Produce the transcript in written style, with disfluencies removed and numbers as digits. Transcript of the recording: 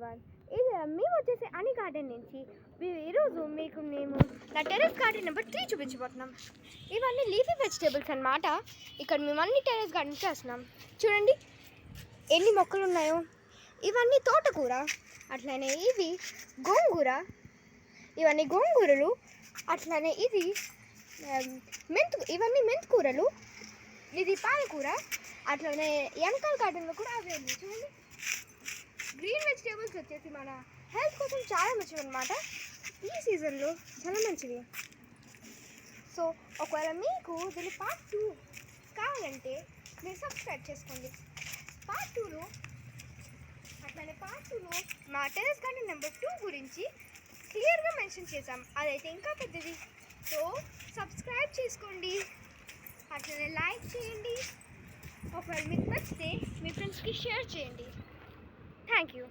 Everyone. ఇది మేము వచ్చేసి అని గార్డెన్ నుంచి ఈరోజు మీకు మేము నా టెర్రస్ గార్డెన్ నెంబర్ 3 చూపించబోతున్నాం. ఇవన్నీ లీఫీ వెజిటేబుల్స్ అన్నమాట. ఇక్కడ మేము అన్ని టెర్రస్ గార్డెన్ చేస్తున్నాం. చూడండి ఎన్ని మొక్కలు ఉన్నాయో. ఇవన్నీ తోటకూర, అట్లనే ఇవి గోంగూర, ఇవన్నీ గోంగూరలు, అట్లనే ఇది ఇవన్నీ మెంతికూరలు, ఇది పాలకూర, అట్లనే వెనకాల గార్డెన్లో కూడా అవి ఉంది. చూడండి గ్రీన్ వెజిటేబుల్స్ వచ్చేసి మన హెల్త్ కోసం చాలా మంచివి అన్నమాట. ఈ సీజన్లో చాలా మంచివి. సో ఒకవేళ మీకు దీని పార్ట్ 2 కావాలంటే మీరు సబ్స్క్రైబ్ చేసుకోండి. పార్ట్ 2లో మా టెర్రస్ గార్డెన్ నెంబర్ 2 గురించి క్లియర్గా మెన్షన్ చేశాం. అదైతే ఇంకా పెద్దది. సో సబ్స్క్రైబ్ చేసుకోండి, అట్లనే లైక్ చేయండి. ఒకవేళ మీకు నచ్చితే మీ ఫ్రెండ్స్కి షేర్ చేయండి. Thank you.